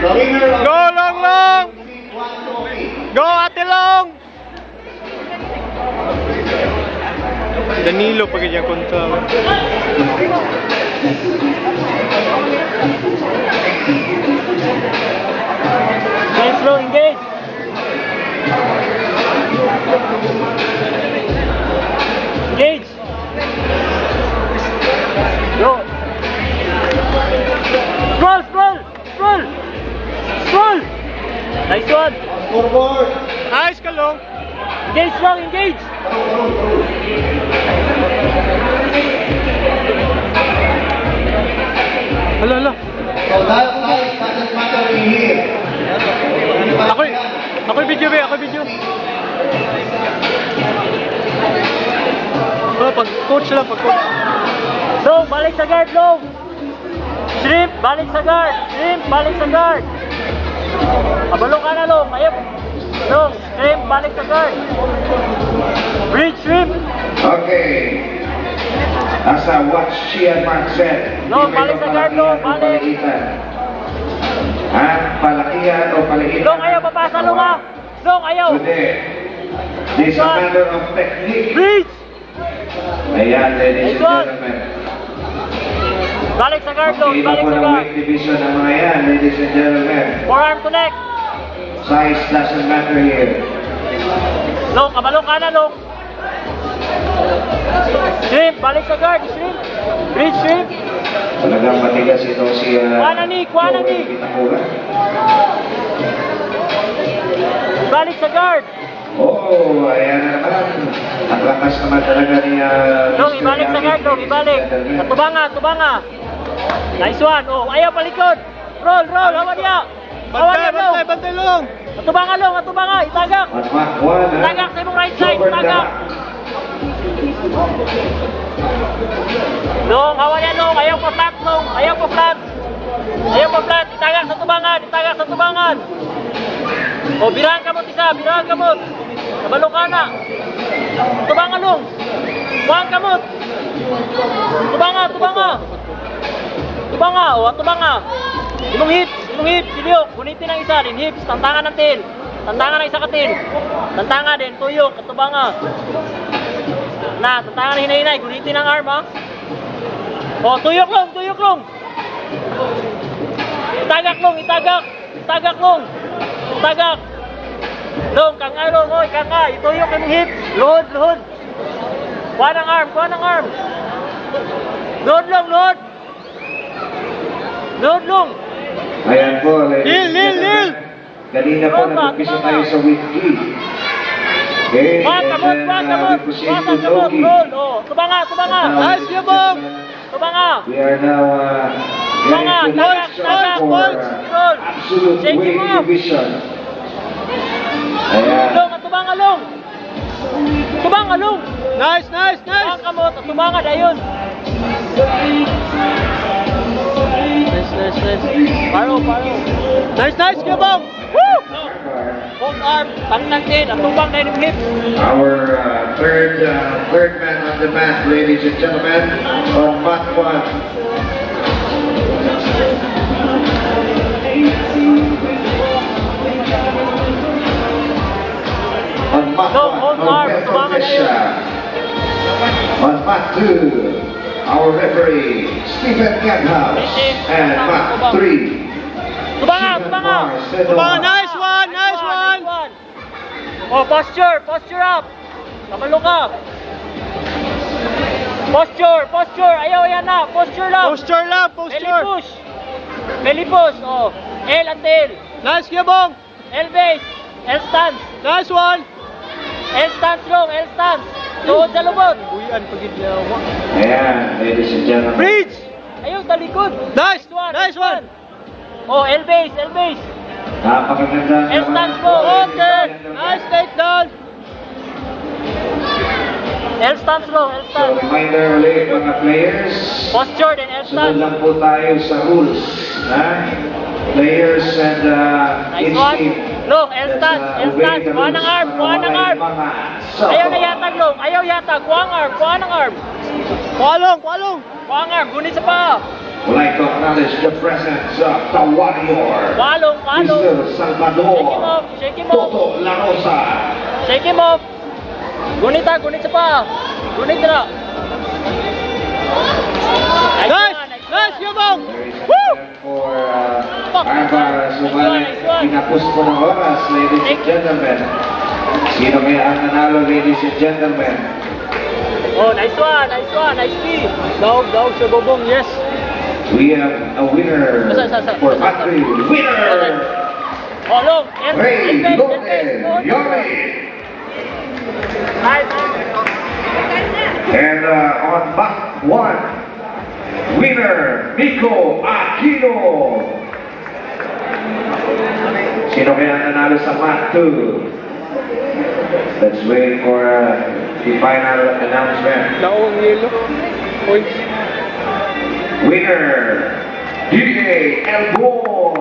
Go long long. Go Ate Long. Danilo pag ganyan kontra. Nice slow, engage. Engage. Go. Scroll, scroll, scroll. Scroll. Nice one. Nice ka long. Engage long, engage. Hala hala. Ako'y video be, ako'y video. Oh, pag coach lang, pag coach. Long, balik sa guard, long. Shrimp, balik sa guard. Shrimp, balik sa guard. Abalo ka na, long. Ayop. Long, shrimp, balik sa guard. Bridge, shrimp. Okay. As what she and Mark said, No, balik sa guard, long. Balik. Palakihan o paliitan. Long, ayaw, papasa, long, ha. Long, ayaw. Today, this is a matter of technique. Bridge. Ayan, ladies and gentlemen. Balik sa guard, long. Iba Balik po sa ng guard. weight division ng mga yan, ladies and gentlemen. Forearm connect. Size doesn't matter here. Long, kabalo ka na, long. Shrimp, balik sa guard, shrimp. Bridge, shrimp. Talagang matigas ito si Kuha ni. Pinakura. Balik sa guard. Oh, ayan na naman. Ang lakas naman talaga ni Long, ibalik sa guard, long, ibalik. Tubanga. Nice one. Oh, ayaw palikod. Roll, hawan niya. Hawan niya, long. Bantay long. Atubanga, long, itagak. Itagak sa imong right side, itagak. Long, hawan niya, long. Ayaw pa flat, long. Ayaw pa flat. Itagak sa tubangan. Oh, birahan kamot isa. Kabalo ka na. Tubanga, long. Buang kamot. Tubanga. Imong hips, siliyok. Gunitin ang isa, din hips, tantangan ng tin. Tantangan ng isa ka tin. Tantangan din, tuyok, katubanga. Na, tantangan ng hinay-hinay, gunitin ang arm, ha. O, tuyok long. Itagak long. Long, kanga long, oy, kanga. Ituyok imong hips. Luhod. Kuha ng arm. Luhod long. Ayan po, ladies and Nil. gentlemen. Kanina po nag-umpisa tayo sa week 3. Okay, Buang kamot. we proceed to Roll. Togi. Oh, tubanga. Nice, Yabong. Tubanga. We are now getting to the next round for absolute Change weight him up. division. Ayan. Long, tubanga long. Nice. Buang kamot, tubanga dayon. Nice. Paro. Nice, Yabong. Woo! Both arm, tangnang din, atubang na yung hip. Our third man on the mat, ladies and gentlemen, on mat 1. On mat No, 1, hold arm, Norberto tumangan na Fisher. On mat 2, our referee, Stephen Gathouse. And mat 3, Tubanga. Nice one. Oh, posture up. Kabalo ka. Posture. Ayaw yan na. Posture lang. Belly push. Oh. L until. Nice, Yabong. L base. L stance. Nice one. L stance long. L stance. Tuhod sa lubot. Buyan pagid niya. Ayan, ladies and gentlemen. Bridge. Ayaw talikod. Nice one. Oh, L base. Napakaganda. L stance po. Okay. Nice takedown. L stance long. So, reminder ulit mga players. Posture din L Sunod stance. lang po tayo sa rules. Players and Nice each one. team. Long, L stance. Kuha ng arm. Ayaw na yatag long. Kuha ang arm. Kualong. Kuha ang arm. Gunit sa paa. would like to acknowledge the presence of the warrior, Palong, palong. Mr. Salvador Shake him off. Toto La Rosa. Shake him off. Gunit ha, gunit sa pa. Gunit na. Nice! Nice, Yabong! Woo! For Arbar subalit pinapus po ng oras, ladies and gentlemen. Sino kaya ang nanalo, ladies and gentlemen? Oh, nice one, nice P. Daog sa bobong, yes. We have a winner for Patri. Winner! Oh, look. Ray Lopez Yomi. Nice. And on back 1, winner Nico Aquino. Sino kaya ang nanalo sa mat 2? Let's wait for the final announcement. Laong yelo. Points. Winner, DJ Elbow.